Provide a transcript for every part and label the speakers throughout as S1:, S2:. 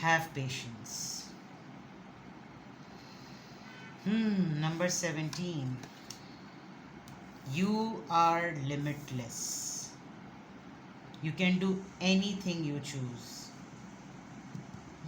S1: Have patience. Number 17. You are limitless. You can do anything you choose.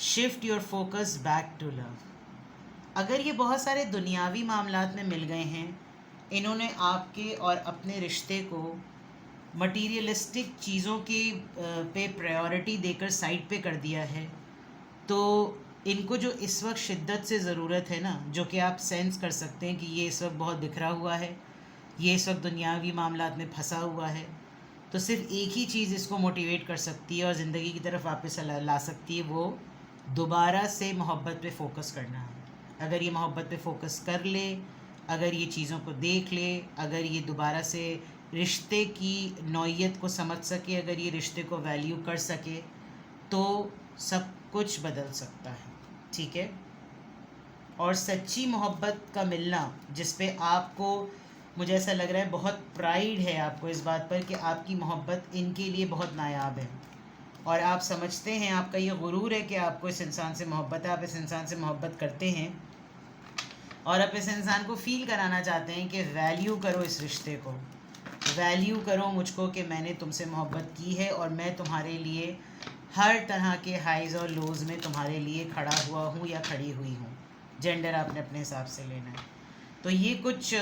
S1: shift your focus back to love. اگر یہ بہت سارے دنیاوی معاملات میں مل گئے ہیں، انہوں نے آپ کے اور اپنے رشتے کو مٹیریلسٹک چیزوں کی پہ پریورٹی دے کر سائڈ پہ کر دیا ہے، تو ان کو جو اس وقت شدت سے ضرورت ہے نا، جو کہ آپ سینس کر سکتے ہیں کہ یہ اس وقت بہت بکھرا ہوا ہے، یہ اس وقت دنیاوی معاملات میں پھنسا ہوا ہے، تو صرف ایک ہی چیز اس کو موٹیویٹ کر سکتی ہے اور زندگی کی طرف واپس لا سکتی ہے، وہ دوبارہ سے محبت پہ فوکس کرنا ہے. اگر یہ محبت پہ فوکس کر لے، اگر یہ چیزوں کو دیکھ لے، اگر یہ دوبارہ سے رشتے کی نوعیت کو سمجھ سکے، اگر یہ رشتے کو ویلیو کر سکے، تو سب کچھ بدل سکتا ہے. ٹھیک ہے؟ اور سچی محبت کا ملنا، جس پہ آپ کو، مجھے ایسا لگ رہا ہے بہت پرائیڈ ہے آپ کو اس بات پر کہ آپ کی محبت ان کے لیے بہت نایاب ہے، اور آپ سمجھتے ہیں، آپ کا یہ غرور ہے کہ آپ کو اس انسان سے محبت ہے، آپ اس انسان سے محبت کرتے ہیں، اور آپ اس انسان کو فیل کرانا چاہتے ہیں کہ ویلیو کرو اس رشتے کو، ویلیو کرو مجھ کو کہ میں نے تم سے محبت کی ہے اور میں تمہارے لیے ہر طرح کے ہائیز اور لوز میں تمہارے لیے کھڑا ہوا ہوں یا کھڑی ہوئی ہوں. جینڈر آپ نے اپنے حساب سے لینا ہے. تو یہ کچھ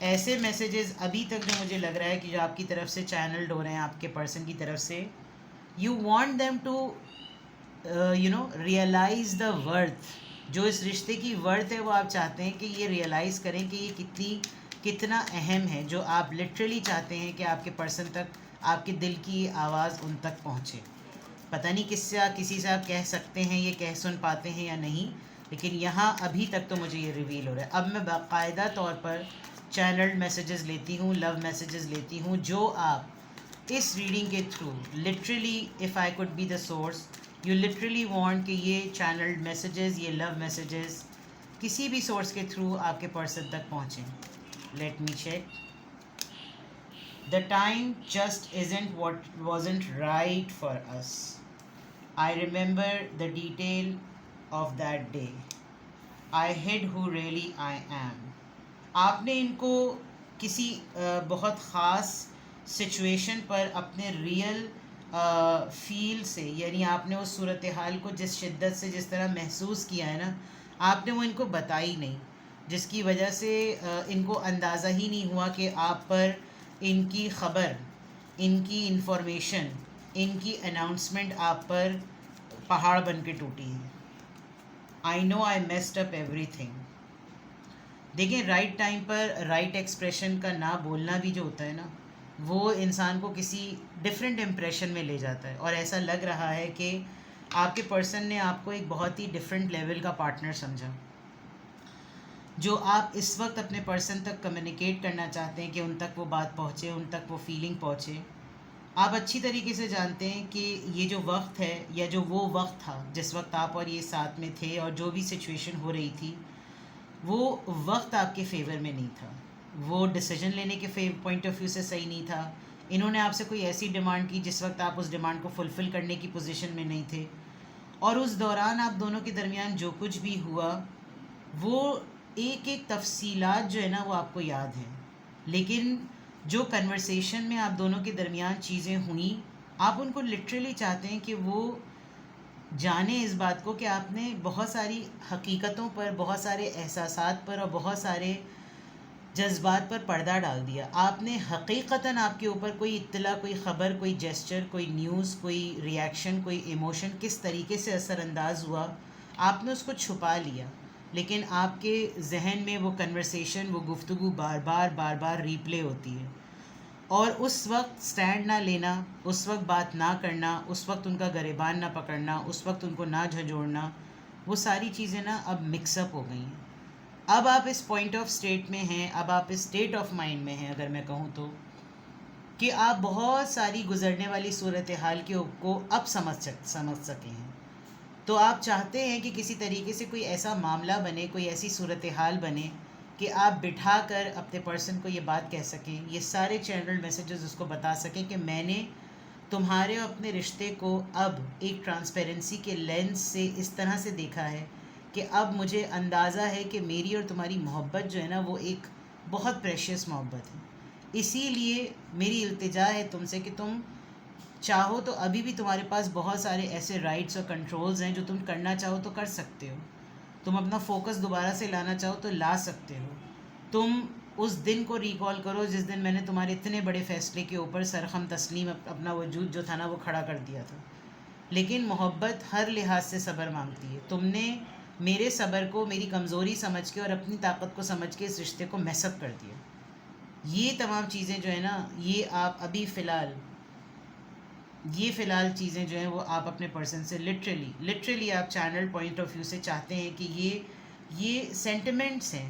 S1: ایسے میسیجز ابھی تک جو مجھے لگ رہا ہے کہ جو آپ کی طرف سے چینلڈ ہو رہے ہیں، آپ کے پرسن کی طرف سے، you want them to realize the worth. جو اس رشتے کی ورتھ ہے وہ آپ چاہتے ہیں کہ یہ ریئلائز کریں کہ یہ کتنا اہم ہے، جو آپ لٹرلی چاہتے ہیں کہ آپ کے پرسن تک آپ کے دل کی آواز ان تک پہنچے. پتہ نہیں کسی سے آپ کہہ سکتے ہیں، یہ کہہ سن پاتے ہیں یا نہیں، لیکن یہاں ابھی تک تو مجھے یہ ریویل ہو رہا ہے. اب میں باقاعدہ طور پر چینلڈ میسیجز لیتی ہوں، لو میسیجز لیتی ہوں، جو آپ اس ریڈنگ کے through literally, if I could be the source, you literally want کہ یہ چینلڈ میسیجز، یہ لو میسیجز کسی بھی سورس کے تھرو آپ کے پرسن تک پہنچیں. Let me check. The time just wasn't right for us. I remember the detail of that day. I hid who really I am. آپ نے ان کو کسی بہت خاص سچویشن پر اپنے ریئل فیل سے، یعنی آپ نے اس صورتحال کو جس شدت سے جس طرح محسوس کیا ہے نا، آپ نے وہ ان کو بتائی نہیں، جس کی وجہ سے ان کو اندازہ ہی نہیں ہوا کہ آپ پر ان کی خبر، ان کی انفارمیشن، ان کی اناؤنسمنٹ آپ پر پہاڑ بن کے ٹوٹی ہے. آئی نو آئی میسڈ اپ ایوری تھنگ. دیکھیں، رائٹ ٹائم پر رائٹ ایکسپریشن کا نہ بولنا بھی جو ہوتا ہے نا، وہ انسان کو کسی ڈفرینٹ امپریشن میں لے جاتا ہے، اور ایسا لگ رہا ہے کہ آپ کے پرسن نے آپ کو ایک بہت ہی ڈفرینٹ لیول کا پارٹنر سمجھا. جو آپ اس وقت اپنے پرسن تک کمیونیکیٹ کرنا چاہتے ہیں کہ ان تک وہ بات پہنچے، ان تک وہ فیلنگ پہنچے، آپ اچھی طریقے سے جانتے ہیں کہ یہ جو وقت ہے، یا جو وہ وقت تھا جس وقت آپ اور یہ ساتھ میں تھے، اور جو بھی سچویشن ہو رہی تھی، وہ وقت آپ کے فیور میں نہیں تھا، وہ ڈیسیجن لینے کے پوائنٹ آف ویو سے صحیح نہیں تھا. انہوں نے آپ سے کوئی ایسی ڈیمانڈ کی جس وقت آپ اس ڈیمانڈ کو فلفل کرنے کی پوزیشن میں نہیں تھے، اور اس دوران آپ دونوں کے درمیان جو کچھ بھی ہوا، وہ ایک ایک تفصیلات جو ہے نا وہ آپ کو یاد ہیں، لیکن جو کنورسیشن میں آپ دونوں کے درمیان چیزیں ہوئیں، آپ ان کو لٹرلی چاہتے ہیں کہ وہ جانیں اس بات کو کہ آپ نے بہت ساری حقیقتوں پر، بہت سارے احساسات پر، اور بہت سارے جذبات پر پردہ ڈال دیا. آپ نے حقیقتاً آپ کے اوپر کوئی اطلاع، کوئی خبر، کوئی جیسچر، کوئی نیوز، کوئی ریاکشن، کوئی ایموشن کس طریقے سے اثر انداز ہوا، آپ نے اس کو چھپا لیا، لیکن آپ کے ذہن میں وہ کنورسیشن، وہ گفتگو بار بار ری پلے ہوتی ہے. اور اس وقت سٹینڈ نہ لینا، اس وقت بات نہ کرنا، اس وقت ان کا گریبان نہ پکڑنا، اس وقت ان کو نہ جھنجھوڑنا، وہ ساری چیزیں نا اب مکس اپ ہو گئی ہیں. اب آپ اس پوائنٹ آف اسٹیٹ میں ہیں، اب آپ اس اسٹیٹ آف مائنڈ میں ہیں، اگر میں کہوں تو، کہ آپ بہت ساری گزرنے والی صورتحال کو اب سمجھ سکے ہیں. تو آپ چاہتے ہیں کہ کسی طریقے سے کوئی ایسا معاملہ بنے، کوئی ایسی صورتحال بنے کہ آپ بٹھا کر اپنے پرسن کو یہ بات کہہ سکیں، یہ سارے چینل میسیجز اس کو بتا سکیں کہ میں نے تمہارے اور اپنے رشتے کو اب ایک ٹرانسپیرنسی کے لینس سے اس طرح سے دیکھا ہے کہ اب مجھے اندازہ ہے کہ میری اور تمہاری محبت جو ہے نا وہ ایک بہت پریشیس محبت ہے. اسی لیے میری التجا ہے تم سے کہ تم چاہو تو ابھی بھی تمہارے پاس بہت سارے ایسے رائٹس اور کنٹرولز ہیں جو تم کرنا چاہو تو کر سکتے ہو. تم اپنا فوکس دوبارہ سے لانا چاہو تو لا سکتے ہو. تم اس دن کو ریکال کرو جس دن میں نے تمہارے اتنے بڑے فیصلے کے اوپر سرخم تسلیم اپنا وجود جو تھا نا وہ کھڑا کر دیا تھا. لیکن محبت ہر لحاظ سے صبر مانگتی ہے. تم نے میرے صبر کو میری کمزوری سمجھ کے اور اپنی طاقت کو سمجھ کے اس رشتے کو میس اپ کر دیا. یہ تمام چیزیں جو ہے نا یہ آپ ابھی فی الحال چیزیں جو ہیں وہ آپ اپنے پرسن سے لٹرلی آپ چینل پوائنٹ آف ویو سے چاہتے ہیں کہ یہ سینٹیمنٹس ہیں,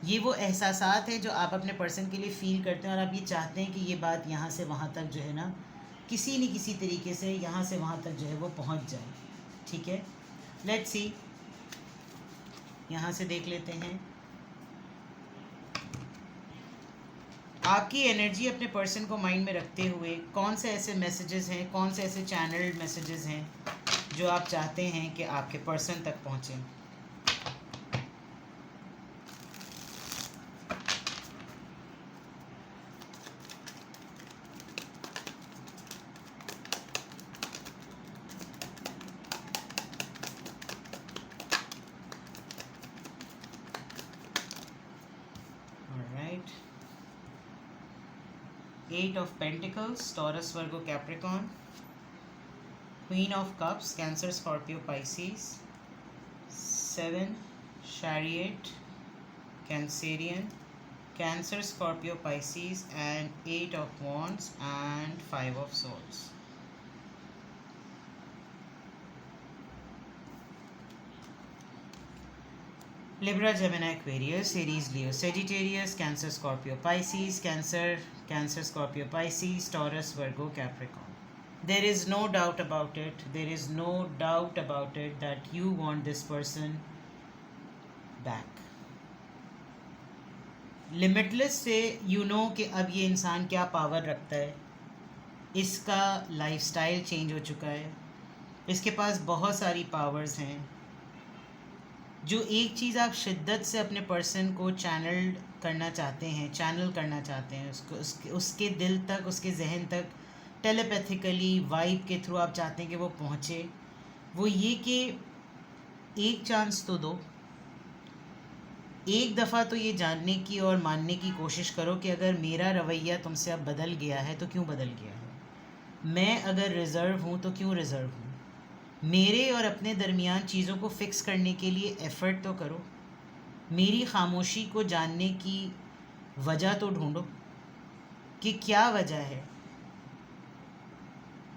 S1: یہ وہ احساسات ہیں جو آپ اپنے پرسن کے لیے فیل کرتے ہیں, اور آپ یہ چاہتے ہیں کہ یہ بات یہاں سے وہاں تک جو ہے نا کسی نہ کسی طریقے سے یہاں سے وہاں تک جو ہے وہ پہنچ جائے. ٹھیک ہے, لیٹس سی, یہاں سے دیکھ لیتے ہیں. آپ کی انرجی اپنے پرسن کو مائنڈ میں رکھتے ہوئے کون سے ایسے میسیجز ہیں, کون سے ایسے چینلڈ میسیجز ہیں جو آپ چاہتے ہیں کہ آپ کے پرسن تک پہنچیں. Alright. 8 of Pentacles, Taurus, Virgo, Capricorn. Queen of Cups, Cancer, Scorpio, Pisces. 7, Chariot, Cancerian, Cancer, Scorpio, Pisces, and 8 of Wands and 5 of Swords. Libra, Gemini, Aquarius, Aries, Leo, Sagittarius, Cancer, Scorpio, Pisces, Cancer, Scorpio, Pisces, Taurus, Virgo, Capricorn. There is no doubt about it. There is no doubt about it that you want this person back. Limitless سے you know کہ اب یہ انسان کیا power رکھتا ہے. اس کا life style change ہو چکا ہے. اس کے پاس بہت ساری پاورز ہیں. جو ایک چیز آپ شدت سے اپنے پرسن کو چینل کرنا چاہتے ہیں اس کے دل تک, اس کے ذہن تک ٹیلیپیتھیکلی وائب کے تھرو آپ چاہتے ہیں کہ وہ پہنچے, وہ یہ کہ ایک چانس تو دو. ایک دفعہ تو یہ جاننے کی اور ماننے کی کوشش کرو کہ اگر میرا رویہ تم سے اب بدل گیا ہے تو کیوں بدل گیا ہے. میں اگر ریزرو ہوں تو کیوں ریزرو ہوں. میرے اور اپنے درمیان چیزوں کو فکس کرنے کے لیے ایفرٹ تو کرو. میری خاموشی کو جاننے کی وجہ تو ڈھونڈو کہ کیا وجہ ہے.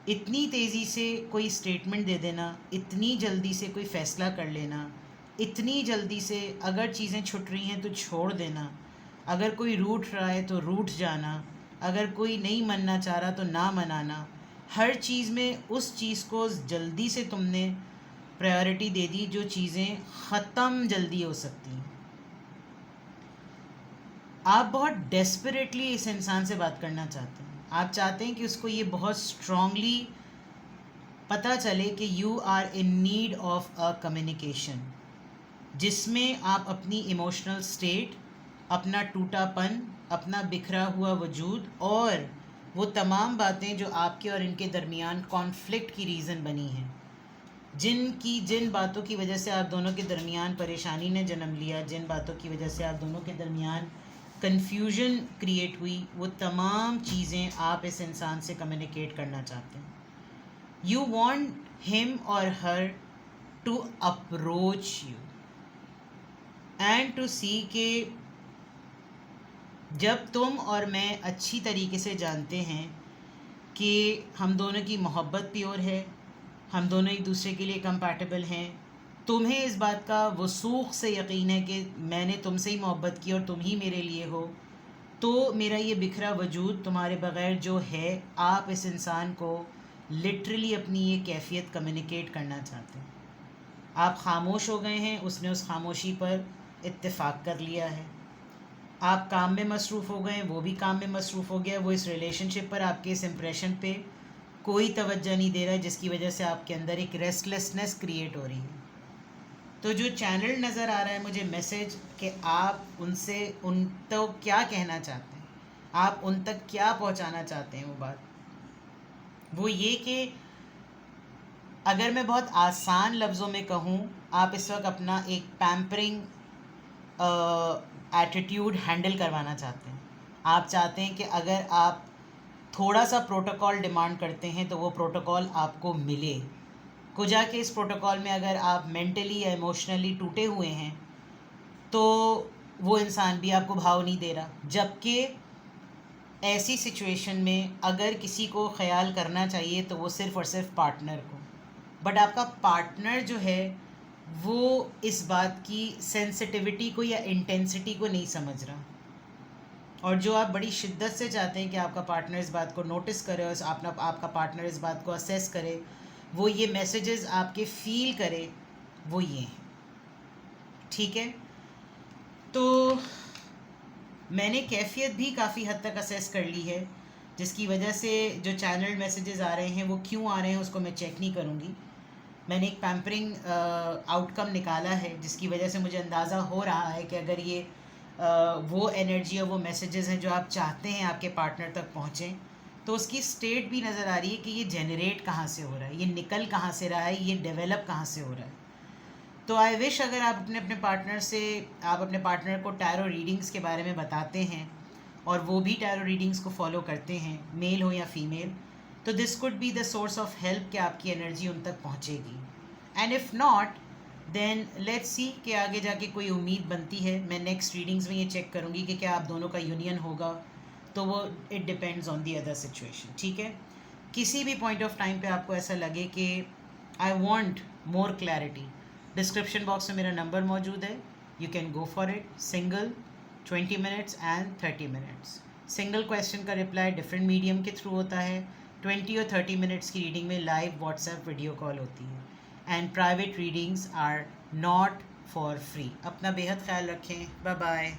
S1: اتنی تیزی سے کوئی اسٹیٹمنٹ دے دینا, اتنی جلدی سے کوئی فیصلہ کر لینا, اتنی جلدی سے اگر چیزیں چھٹ رہی ہیں تو چھوڑ دینا, اگر کوئی روٹ رہا ہے تو روٹ جانا, اگر کوئی نہیں مننا چاہ رہا تو نہ منانا. ہر چیز میں اس چیز کو جلدی سے تم نے پرائیورٹی دے دی جو چیزیں ختم جلدی ہو سکتی ہیں. آپ بہت ڈیسپریٹلی اس انسان سے بات کرنا چاہتے ہیں. آپ چاہتے ہیں کہ اس کو یہ بہت اسٹرانگلی پتہ چلے کہ you are in need of a communication جس میں آپ اپنی ایموشنل اسٹیٹ, اپنا ٹوٹا پن, اپنا بکھرا ہوا وجود اور وہ تمام باتیں جو آپ کے اور ان کے درمیان کانفلکٹ کی ریزن بنی ہیں, جن باتوں کی وجہ سے آپ دونوں کے درمیان پریشانی نے جنم لیا, جن باتوں کی وجہ سے آپ دونوں کے درمیان کنفیوژن کریٹ ہوئی, وہ تمام چیزیں آپ اس انسان سے کمیونیکیٹ کرنا چاہتے ہیں. You want him or her to approach you and to see کہ جب تم اور میں اچھی طریقے سے جانتے ہیں کہ ہم دونوں کی محبت پیور ہے, ہم دونوں ایک دوسرے کے لیے کمپیٹیبل ہیں, تمہیں اس بات کا وثوق سے یقین ہے کہ میں نے تم سے ہی محبت کی اور تم ہی میرے لیے ہو, تو میرا یہ بکھرا وجود تمہارے بغیر جو ہے, آپ اس انسان کو لٹرلی اپنی یہ کیفیت کمیونیکیٹ کرنا چاہتے ہیں. آپ خاموش ہو گئے ہیں, اس نے اس خاموشی پر اتفاق کر لیا ہے. آپ کام میں مصروف ہو گئے ہیں, وہ بھی کام میں مصروف ہو گیا. وہ اس ریلیشن شپ پر, آپ کے اس امپریشن پہ کوئی توجہ نہیں دے رہا ہے, جس کی وجہ سے آپ کے اندر ایک ریسٹلیسنس کریٹ ہو رہی ہے. تو جو چینل نظر آ رہا ہے مجھے میسیج کہ آپ ان تو کیا کہنا چاہتے ہیں, آپ ان تک کیا پہنچانا چاہتے ہیں وہ بات. وہ یہ کہ اگر میں بہت آسان لفظوں میں کہوں، آپ اس وقت اپنا ایک پیمپرنگ ایٹیٹیوڈ ہینڈل کروانا چاہتے ہیں. آپ چاہتے ہیں کہ اگر آپ تھوڑا سا پروٹوکول ڈیمانڈ کرتے ہیں تو وہ پروٹوکول آپ کو ملے. کجا کہ اس پروٹوکول میں اگر آپ مینٹلی یا ایموشنلی ٹوٹے ہوئے ہیں تو وہ انسان بھی آپ کو بھاؤ نہیں دے رہا. جبکہ ایسی سچویشن میں اگر کسی کو خیال کرنا چاہیے تو وہ صرف اور صرف پارٹنر کو. بٹ آپ کا پارٹنر جو ہے وہ اس بات کی سینسٹیوٹی کو یا انٹینسٹی کو نہیں سمجھ رہا. اور جو آپ بڑی شدت سے چاہتے ہیں کہ آپ کا پارٹنر اس بات کو نوٹس کرے اور آپ کا پارٹنر اس بات کو اسیس کرے، وہ یہ میسیجز آپ کے فیل کرے، وہ یہ ہیں. ٹھیک ہے، تو میں نے کیفیت بھی کافی حد تک اسیس کر لی ہے، جس کی وجہ سے جو چینل میسیجز آ رہے ہیں وہ کیوں آ رہے ہیں اس کو میں چیک نہیں کروں گی. میں نے ایک پیمپرنگ آؤٹ کم نکالا ہے جس کی وجہ سے مجھے اندازہ ہو رہا ہے کہ اگر یہ وہ انرجی اور وہ میسیجز ہیں جو آپ چاہتے ہیں آپ کے پارٹنر تک پہنچیں، تو اس کی اسٹیٹ بھی نظر آ رہی ہے کہ یہ جنریٹ کہاں سے ہو رہا ہے، یہ نکل کہاں سے رہا ہے، یہ ڈیولپ کہاں سے ہو رہا ہے. تو آئی وش اگر آپ اپنے پارٹنر کو ٹیرو ریڈنگس کے بارے میں بتاتے ہیں اور وہ بھی ٹیرو ریڈنگس کو فالو کرتے ہیں، میل ہو یا فیمیل، تو this could be the source of help کہ آپ کی انرجی ان تک پہنچے گی. And if not then let's see کہ آگے جا کے کوئی امید بنتی ہے. میں نیکسٹ ریڈنگس میں یہ چیک کروں گی کہ کیا آپ دونوں کا یونین ہوگا، تو وہ it depends on the other situation. ٹھیک ہے، کسی بھی پوائنٹ آف ٹائم پہ آپ کو ایسا لگے کہ I want more clarity, description box میں میرا نمبر موجود ہے. You can go for it. Single 20 minutes and 30 minutes. Single question کا رپلائی ڈفرینٹ میڈیم کے تھرو ہوتا ہے. 20 اور 30 منٹس کی ریڈنگ میں لائیو واٹس ایپ ویڈیو کال ہوتی ہے. And private readings are not for free. اپنا بے حد خیال رکھیں. Bye bye.